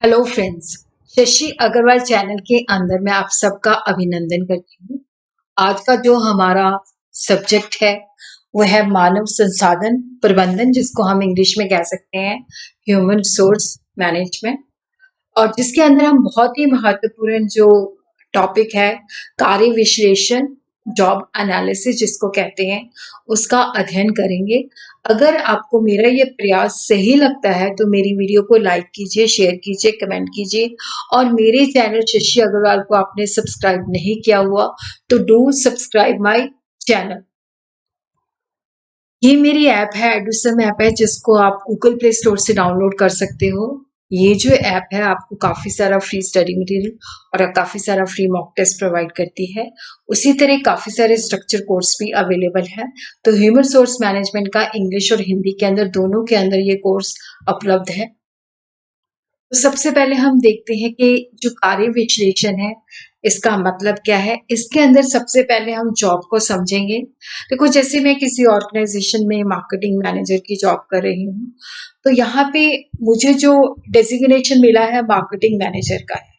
Hello friends. Shashi Agarwal channel के अंदर मैं आप सबका अभिनंदन करती हूँ। आज का जो हमारा सब्जेक्ट है वो है मानव संसाधन प्रबंधन, जिसको हम इंग्लिश में कह सकते हैं ह्यूमन रिसोर्स मैनेजमेंट। और जिसके अंदर हम बहुत ही महत्वपूर्ण जो टॉपिक है कार्य विश्लेषण, जॉब एनालिसिस जिसको कहते हैं, उसका अध्ययन करेंगे। अगर आपको मेरा ये प्रयास सही लगता है तो मेरी वीडियो को लाइक कीजिए, शेयर कीजिए, कमेंट कीजिए। और मेरे चैनल शशि अग्रवाल को आपने सब्सक्राइब नहीं किया हुआ तो डू सब्सक्राइब माय चैनल। ये मेरी ऐप है, एडुसम ऐप है, जिसको आप गूगल प्ले स्टोर से डाउनलोड कर सकते हो। ये जो ऐप है आपको काफी सारा फ्री स्टडी मटेरियल और काफी सारा फ्री मॉक टेस्ट प्रोवाइड करती है। उसी तरह काफी सारे स्ट्रक्चर कोर्स भी अवेलेबल है। तो ह्यूमन सोर्स मैनेजमेंट का इंग्लिश और हिंदी के अंदर, दोनों के अंदर ये कोर्स उपलब्ध है। तो सबसे पहले हम देखते हैं कि जो कार्य विश्लेषण है इसका मतलब क्या है। इसके अंदर सबसे पहले हम जॉब को समझेंगे। देखो, जैसे मैं किसी ऑर्गेनाइजेशन में मार्केटिंग मैनेजर की जॉब कर रही हूँ, तो यहाँ पे मुझे जो डेजिग्नेशन मिला है मार्केटिंग मैनेजर का है।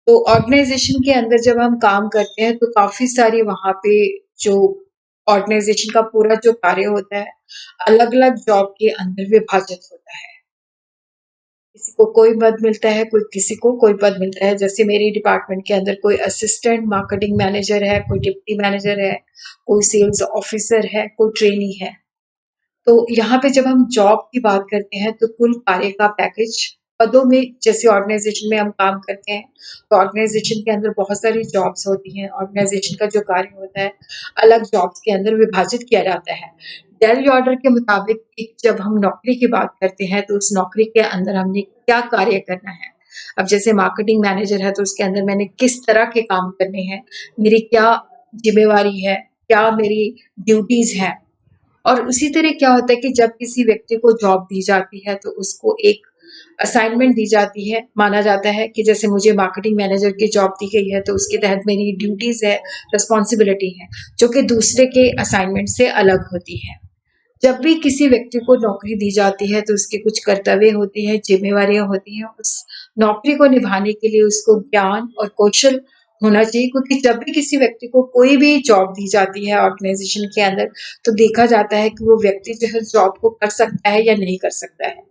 तो ऑर्गेनाइजेशन के अंदर जब हम काम करते हैं तो काफी सारी वहां पे जो ऑर्गेनाइजेशन का पूरा जो कार्य होता है अलग अलग जॉब के अंदर विभाजित होता है। किसी को कोई पद मिलता है, कोई किसी को कोई पद मिलता है। जैसे मेरे डिपार्टमेंट के अंदर कोई असिस्टेंट मार्केटिंग मैनेजर है, कोई डिप्टी मैनेजर है, कोई सेल्स ऑफिसर है, कोई ट्रेनी है। तो यहाँ पे जब हम जॉब की बात करते हैं तो कुल कार्य का पैकेज पदों में, जैसे ऑर्गेनाइजेशन में हम काम करते हैं तो ऑर्गेनाइजेशन के अंदर बहुत सारी जॉब्स होती हैं। ऑर्गेनाइजेशन का जो कार्य होता है अलग जॉब्स के अंदर विभाजित किया जाता है। डेली ऑर्डर के मुताबिक एक जब हम नौकरी की बात करते हैं तो उस नौकरी के अंदर हमने क्या कार्य करना है। अब जैसे मार्केटिंग मैनेजर है तो उसके अंदर मैंने किस तरह के काम करने हैं, मेरी क्या जिम्मेवारी है, क्या मेरी ड्यूटीज है। और उसी तरह क्या होता है कि जब किसी व्यक्ति को जॉब दी जाती है तो उसको एक असाइनमेंट दी जाती है। माना जाता है कि जैसे मुझे मार्केटिंग मैनेजर की जॉब दी गई है तो उसके तहत मेरी ड्यूटीज है, रिस्पॉन्सिबिलिटी है, जो कि दूसरे के असाइनमेंट से अलग होती है। जब भी किसी व्यक्ति को नौकरी दी जाती है तो उसके कुछ कर्तव्य होती है, जिम्मेवारियां होती हैं। उस नौकरी को निभाने के लिए उसको ज्ञान और कौशल होना चाहिए, क्योंकि जब भी किसी व्यक्ति को कोई भी जॉब दी जाती है ऑर्गेनाइजेशन के अंदर तो देखा जाता है कि वो व्यक्ति जो है जॉब को कर सकता है या नहीं कर सकता है।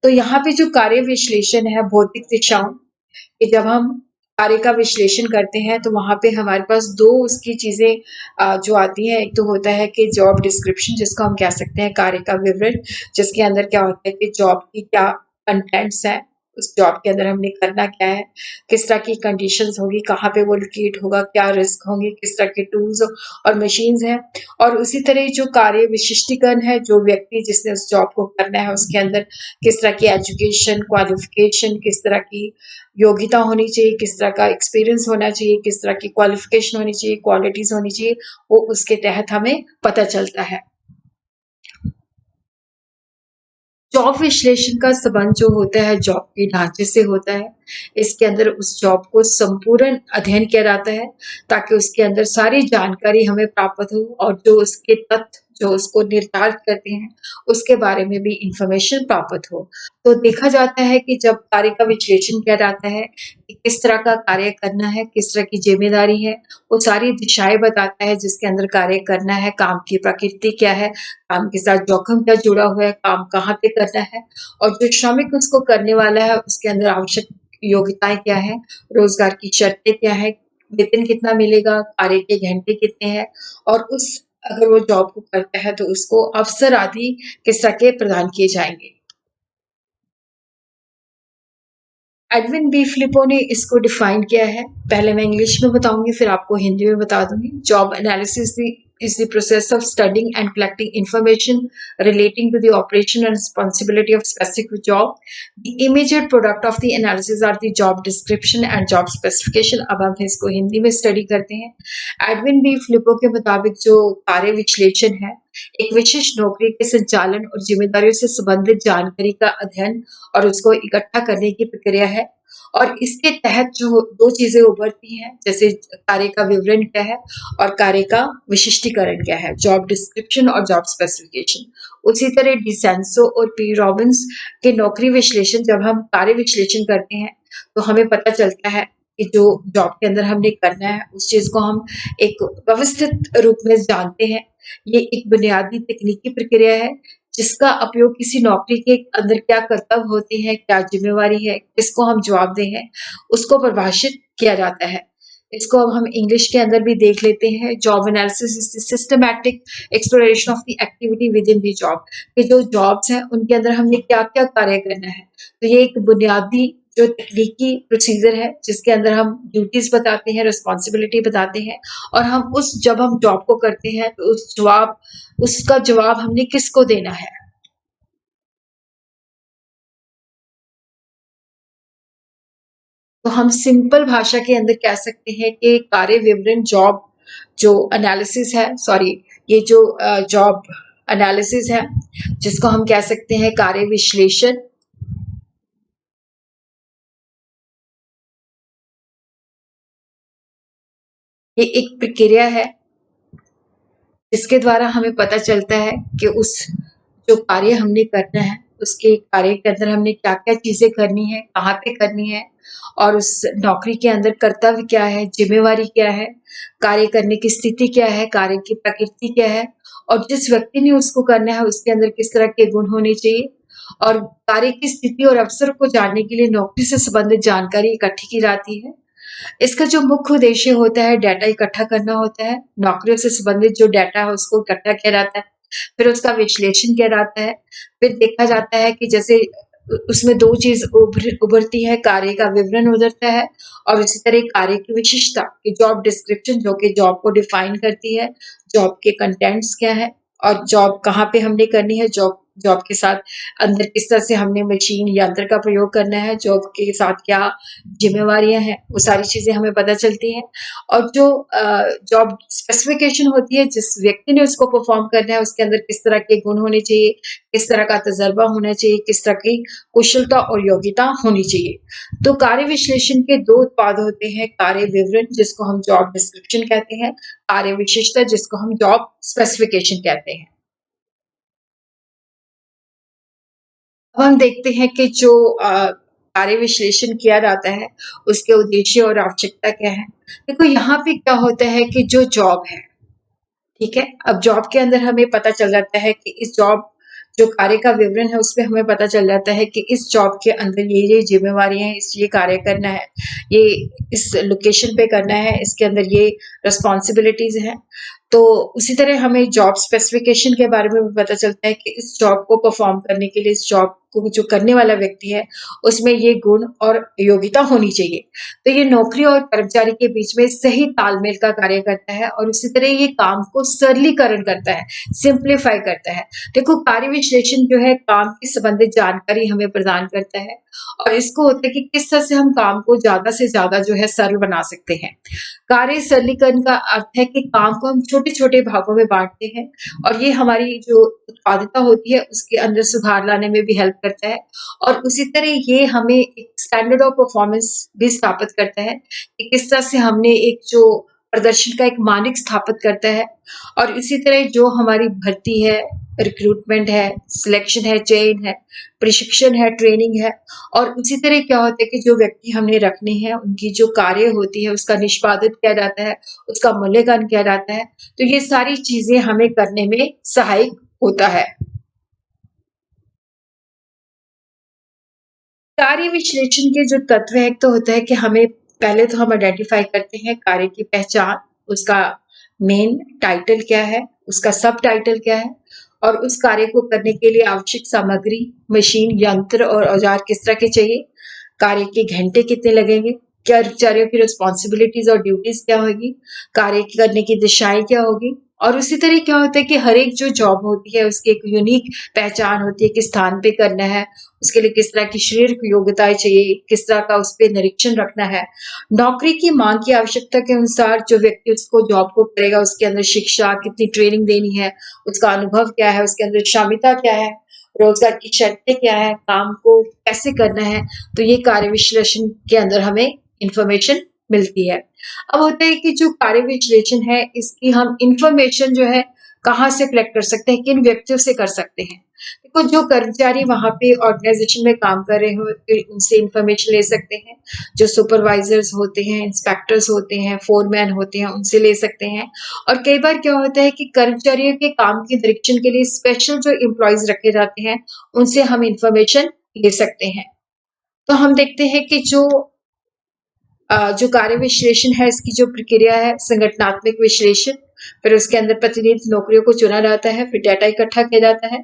तो यहाँ पे जो कार्य विश्लेषण है भौतिक शिक्षाओं कि जब हम कार्य का विश्लेषण करते हैं तो वहां पे हमारे पास दो उसकी चीजें जो आती हैं। एक तो होता है कि जॉब डिस्क्रिप्शन, जिसको हम कह सकते हैं कार्य का विवरण, जिसके अंदर क्या होता है कि जॉब की क्या कंटेंट्स है, उस जॉब के अंदर हमने करना क्या है, किस तरह की कंडीशंस होगी, कहाँ पे वो लोकेट होगा, क्या रिस्क होंगे, किस तरह के टूल्स और मशीन्स हैं। और उसी तरह जो कार्य विशिष्टीकरण है, जो व्यक्ति जिसने उस जॉब को करना है उसके अंदर किस तरह की एजुकेशन, क्वालिफिकेशन, किस तरह की योग्यता होनी चाहिए, किस तरह का एक्सपीरियंस होना चाहिए, किस तरह की क्वालिफिकेशन होनी चाहिए, क्वालिटीज होनी चाहिए, वो उसके तहत हमें पता चलता है। जॉब विश्लेषण का संबंध जो होता है जॉब के ढांचे से होता है। इसके अंदर उस जॉब को संपूर्ण अध्ययन किया जाता है ताकि उसके अंदर सारी जानकारी हमें प्राप्त हो और जो उसके तथ्य जो उसको निर्धारित करते हैं उसके बारे में भी इंफॉर्मेशन प्राप्त हो। तो देखा जाता है कि जब कार्य का विश्लेषण किया जाता है कि किस तरह का कार्य करना है, किस तरह की जिम्मेदारी है, वो सारी दिशाएं बताता है जिसके अंदर कार्य करना है, काम की प्रकृति क्या है, काम के साथ जोखिम क्या जुड़ा हुआ है, काम कहाँ पे करना है, और जो श्रमिक उसको करने वाला है उसके अंदर आवश्यक योग्यताएं क्या है, रोजगार की शर्तें क्या है, वेतन कितना मिलेगा, कार्य के घंटे कितने हैं, और उस अगर वो जॉब को करता है तो उसको अवसर आदि किस तरह के प्रदान किए जाएंगे। एडविन बी फ्लिपो ने इसको डिफाइन किया है। पहले मैं इंग्लिश में बताऊंगी, फिर आपको हिंदी में बता दूंगी। Job analysis is the process of studying and collecting information relating to the operation and responsibility of specific job. The immediate product of the analysis are the job description and job specification. अब हम इसको हिंदी में study करते हैं। Edwin B फ्लिपो के मुताबिक जो कार्य विश्लेषण है एक विशिष्ट नौकरी के संचालन और जिम्मेदारियों से संबंधित जानकारी का अध्ययन और उसको इकट्ठा करने की प्रक्रिया है। और इसके तहत जो 2 चीज़ें उभरती हैं, जैसे कार्य का विवरण क्या है और कार्य का विशिष्टीकरण क्या है, जॉब डिस्क्रिप्शन और जॉब स्पेसिफिकेशन। उसी तरह डिसेंसो और पी रॉबिन्स के नौकरी विश्लेषण, जब हम कार्य विश्लेषण करते हैं, तो हमें पता चलता है कि जो जॉब के अंदर हमने करना है, उस चीज़ को हम एक व्यवस्थित रूप में जानते हैं। ये एक बुनियादी तकनीकी प्रक्रिया है, जिसका उपयोग किसी नौकरी के अंदर क्या कर्तव्य होते हैं, क्या ज़िम्मेवारी है, किसको हम जवाबदेह हैं, उसको परिभाषित किया जाता है। इसको अब हम इंग्लिश के अंदर भी देख लेते हैं। Job analysis is the systematic exploration of the activity within the job, कि जो जॉब्स हैं, उनके अंदर हमने क्या-क्या कार्य करना है। तो ये एक बुनियादी जो तकनीकी प्रोसीजर है, जिसके अंदर हम ड्यूटीज़ बताते हैं, रिस्पॉन्सिबिलिटी बताते हैं और हम जब हम जॉब को करते हैं, तो उसका जवाब हमने किसको देना है। तो हम सिंपल भाषा के अंदर कह सकते हैं कि कार्य विवरण जॉब जो एनालिसिस है, सॉरी, ये जो जॉब एनालिसिस है, जिसको हम कह सकते हैं कार्य विश्लेषण, ये एक प्रक्रिया है जिसके द्वारा हमें पता चलता है कि उस जो कार्य हमने करना है, उसके कार्य के अंदर हमने क्या-क्या चीज़ें करनी है, कहाँ पे करनी है और उस नौकरी के अंदर कर्तव्य क्या है, ज़िम्मेवारी क्या है, कार्य करने की स्थिति क्या है, कार्य की प्रकृति क्या है और जिस व्यक्ति ने उसको करना है, उसके अंदर किस तरह के गुण होने चाहिए और कार्य की स्थिति और अवसर को जानने के लिए नौकरी से संबंधित जानकारी इकट्ठी की जाती है। इसका जो मुख्य उद्देश्य होता है, डाटा इकट्ठा करना होता है। नौकरियों से संबंधित जो डाटा है, उसको इकट्ठा किया जाता है, फिर उसका विश्लेषण किया जाता है, फिर देखा जाता है कि जैसे उसमें 2 चीज़ उभरती है, कार्य का विवरण उभरता है और इसी तरह कार्य की विशिष्टता, कि जॉब डिस्क्रिप्शन जो कि जॉब को डिफाइन करती है, जॉब के कंटेंट्स क्या है और जॉब कहाँ पे हमने करनी है, जॉब जॉब के साथ अंदर किस तरह से हमने मशीन यंत्र का प्रयोग करना है, जॉब के साथ क्या ज़िम्मेवारियाँ हैं, वो सारी चीज़ें हमें पता चलती हैं और जो जॉब स्पेसिफ़िकेशन होती है, जिस व्यक्ति ने उसको परफ़ॉर्म करना है, उसके अंदर किस तरह के गुण होने चाहिए, किस तरह का तजुर्बा होना चाहिए, किस तरह की कुशलता और योग्यता होनी चाहिए। तो कार्य विश्लेषण के 2 उत्पाद होते हैं, कार्य विवरण जिसको हम जॉब डिस्क्रिप्शन कहते हैं, कार्य विशिष्टता जिसको हम जॉब स्पेसिफ़िकेशन कहते हैं। अब हम देखते हैं कि जो कार्य विश्लेषण किया जाता है, उसके उद्देश्य और आवश्यकता क्या है? देखो यहाँ पे क्या होता है कि जो जॉब है, ठीक है? अब जॉब के अंदर हमें पता चल जाता है कि इस जॉब जो कार्य का विवरण है, उसमें हमें पता चल जाता है कि इस जॉब के अंदर ये ज़िम्मेवारियाँ हैं, इस ये कार्य करना है, ये इस लोकेशन पे करना है, इसके अंदर ये रिस्पॉन्सिबिलिटीज़ हैं। तो उसी तरह हमें जॉब स्पेसिफ़िकेशन के बारे में भी पता चलता है कि इस जॉब को परफ़ॉर्म करने के लिए, इस जॉब को जो करने वाला व्यक्ति है, उसमें ये गुण और योग्यता होनी चाहिए। तो ये नौकरी और कर्मचारी के बीच में सही तालमेल का कार्य करता है और उसी तरह ये काम को सरलीकरण करता है, सिम्प्लीफाई करता है। देखो कार्य विश्लेषण जो है काम की संबंधित जानकारी हमें प्रदान करता है और इसको होता है कि किस तरह से हम काम को ज़्यादा से ज़्यादा जो है सरल बना सकते हैं। कार्य सरलीकरण का अर्थ है कि काम को हम छोटे-छोटे भागों में बाँटते हैं और ये हमारी जो उत्पादकता होती है उसके अंदर सुधार लाने में भी हेल्प करता है और उसी तरह ये हमें एक स्टैंडर्ड ऑफ परफॉर्मेंस भी स्थापित करता है कि किस तरह से हमने एक जो प्रदर्शन का एक मानक स्थापित करता है और इसी तरह जो हमारी भर्ती है, रिक्रूटमेंट है, सिलेक्शन है, चयन है, प्रशिक्षण है, ट्रेनिंग है और उसी तरह क्या होता है कि जो व्यक्ति हमने रखने हैं, उनकी जो कार्य होती है, उसका निष्पादित किया जाता है, उसका मूल्यांकन किया जाता है। तो ये सारी चीज़ें हमें करने में सहायक होता है। कार्य विश्लेषण के जो तत्व हैं, एक तो होता है कि हमें पहले तो हम आइडेंटिफ़ाई करते हैं कार्य की पहचान, उसका मेन टाइटल क्या है, उसका सब टाइटल क्या है और उस कार्य को करने के लिए आवश्यक सामग्री, मशीन, यंत्र और औज़ार किस तरह के चाहिए, कार्य के घंटे कितने लगेंगे, कर्मचारियों की रिस्पॉन्सिबिलिटीज़ और ड्यूटीज़ क्या होगी, कार्य करने की दिशाएँ क्या होगी और उसी तरह क्या होता है कि हर एक जो जॉब होती है, उसकी एक यूनिक पहचान होती है, किस स्थान पे करना है, उसके लिए किस तरह की शारीरिक योग्यताएँ चाहिए, किस तरह का उस पे निरीक्षण रखना है। नौकरी की माँग की आवश्यकता के अनुसार जो व्यक्ति उसको जॉब को करेगा, उसके अंदर शिक्षा, कितनी ट्रेनिंग देनी है, उसका अनुभव क्या है, उसके अंदर क्षमता क्या है, रोजगार की शर्तें क्या है, काम को कैसे करना है, तो ये कार्य विश्लेषण के अंदर हमें इंफॉर्मेशन मिलती है। अब होता है कि जो कार्य विश्लेषण है, इसकी हम इंफॉर्मेशन जो है कहाँ से कलेक्ट कर सकते हैं, किन व्यक्तियों से कर सकते हैं। देखो, जो कर्मचारी वहां पे ऑर्गेनाइजेशन में काम कर रहे होते उनसे इंफॉर्मेशन ले सकते हैं, जो सुपरवाइजर्स होते हैं, इंस्पेक्टर्स होते हैं, फोरमैन होते हैं, उनसे ले सकते हैं। और कई बार क्या होता है कि कर्मचारियों के काम के निरीक्षण के लिए स्पेशल जो एम्प्लॉयज रखे जाते हैं, उनसे हम इंफॉर्मेशन ले सकते हैं। तो हम देखते हैं कि जो कार्य विश्लेषण है, इसकी जो प्रक्रिया है, संगठनात्मक विश्लेषण, फिर उसके अंदर प्रतिनिधित नौकरियों को चुना जाता है, फिर डाटा इकट्ठा किया जाता है,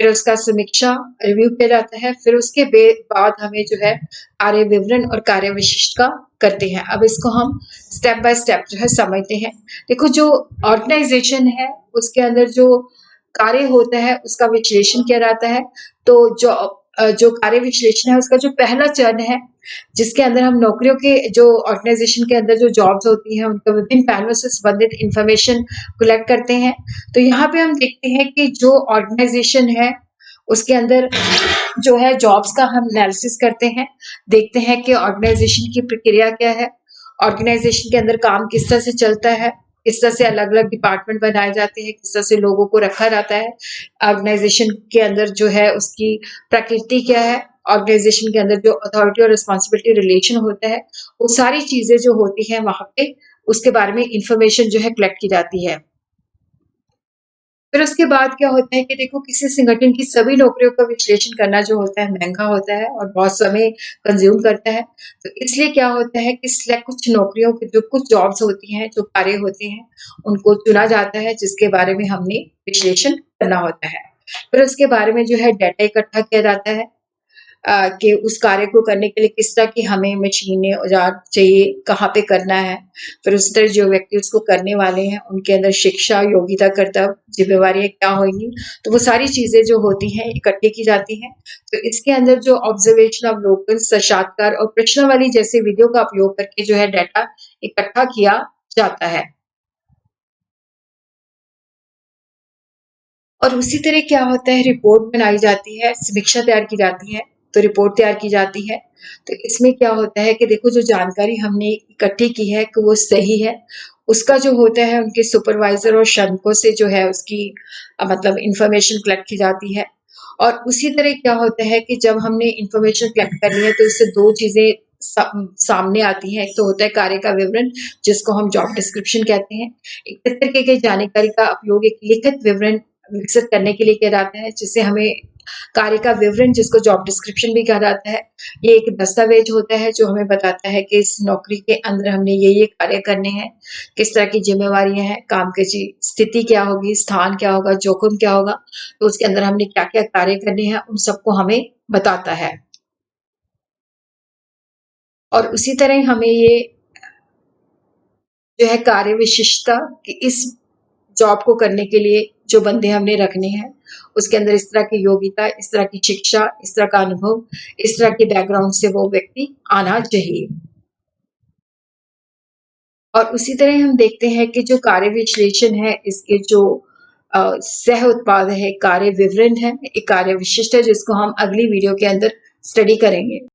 फिर उसका समीक्षा रिव्यू किया जाता है, फिर उसके बाद हमें जो है कार्य विवरण और कार्य विशिष्ट का करते हैं। अब इसको हम स्टेप बाय स्टेप जो है समझते हैं। देखो, जो ऑर्गेनाइजेशन है उसके अंदर जो कार्य होता है उसका विश्लेषण किया जाता है। तो जो कार्य विश्लेषण है उसका जो पहला चरण है, जिसके अंदर हम नौकरियों के जो ऑर्गेनाइजेशन के अंदर जो जॉब्स होती हैं उनका विभिन्न पहलुओं से संबंधित इंफॉर्मेशन कलेक्ट करते हैं। तो यहाँ पे हम देखते हैं कि जो ऑर्गेनाइजेशन है उसके अंदर जो है जॉब्स का हम एनालिसिस करते हैं, देखते हैं कि ऑर्गेनाइजेशन की प्रक्रिया क्या है, ऑर्गेनाइजेशन के अंदर काम किस तरह से चलता है, किस तरह से अलग अलग डिपार्टमेंट बनाए जाते हैं, किस तरह से लोगों को रखा जाता है, ऑर्गेनाइजेशन के अंदर जो है उसकी प्रकृति क्या है, ऑर्गेनाइजेशन के अंदर जो अथॉरिटी और रिस्पॉन्सिबिलिटी रिलेशन होता है, वो सारी चीजें जो होती हैं वहां पे उसके बारे में इंफॉर्मेशन जो है कलेक्ट की जाती है। फिर उसके बाद क्या होता है कि देखो, किसी संगठन की सभी नौकरियों का विश्लेषण करना जो होता है महंगा होता है और बहुत समय कंज्यूम करता है। तो इसलिए क्या होता है कि सिलेक्ट कुछ नौकरियों के जो कुछ जॉब्स होती हैं, जो कार्य होते हैं, उनको चुना जाता है जिसके बारे में हमने विश्लेषण करना होता है। फिर उसके बारे में जो है डाटा इकट्ठा किया जाता है कि उस कार्य को करने के लिए किस तरह की हमें मशीनें, औजार चाहिए, कहाँ पे करना है। फिर उस तरह जो व्यक्ति उसको करने वाले हैं, उनके अंदर शिक्षा, योग्यता, कर्तव्य, ज़िम्मेवारियाँ क्या होंगी, तो वो सारी चीज़ें जो होती हैं इकट्ठी की जाती हैं। तो इसके अंदर जो ऑब्जर्वेशन, अवलोकन, साक्षात्कार और प्रश्नावली जैसे विधियों का उपयोग करके जो है डाटा इकट्ठा किया जाता है। और उसी तरह क्या होता है, रिपोर्ट बनाई जाती है, समीक्षा तैयार की जाती है, तो रिपोर्ट तैयार की जाती है। तो इसमें क्या होता है कि देखो, जो जानकारी हमने इकट्ठी की है कि वो सही है, उसका जो होता है उनके सुपरवाइजर और श्रमिकों से जो है उसकी मतलब इंफॉर्मेशन कलेक्ट की जाती है। और उसी तरह क्या होता है कि जब हमने इंफॉर्मेशन कलेक्ट कर ली है तो इससे दो चीजें सामने आती हैं। एक तो होता है कार्य का विवरण, जिसको हम जॉब डिस्क्रिप्शन कहते हैं। एकत्र की गई जानकारी का उपयोग एक लिखित विवरण विकसित करने के लिए किया जाता है, जिससे हमें कार्य का विवरण, जिसको जॉब डिस्क्रिप्शन भी कहा जाता है, ये एक दस्तावेज होता है जो हमें बताता है कि इस नौकरी के अंदर हमने ये कार्य करने हैं, किस तरह की जिम्मेवारियां हैं, काम की स्थिति क्या होगी, स्थान क्या होगा, जोखिम क्या होगा, तो उसके अंदर हमने क्या क्या कार्य करने हैं, उन सबको हमें बताता है। और उसी तरह हमें ये जो है कार्य विशिष्टता कि इस जॉब को करने के लिए जो बंदे हमने रखने हैं, उसके अंदर इस तरह की योग्यता, इस तरह की शिक्षा, इस तरह का अनुभव, इस तरह के बैकग्राउंड से वो व्यक्ति आना चाहिए। और उसी तरह हम देखते हैं कि जो कार्य विश्लेषण है, इसके जो सह उत्पाद है, कार्य विवरण है, एक कार्य विशिष्ट है, जिसको हम अगली वीडियो के अंदर स्टडी करेंगे।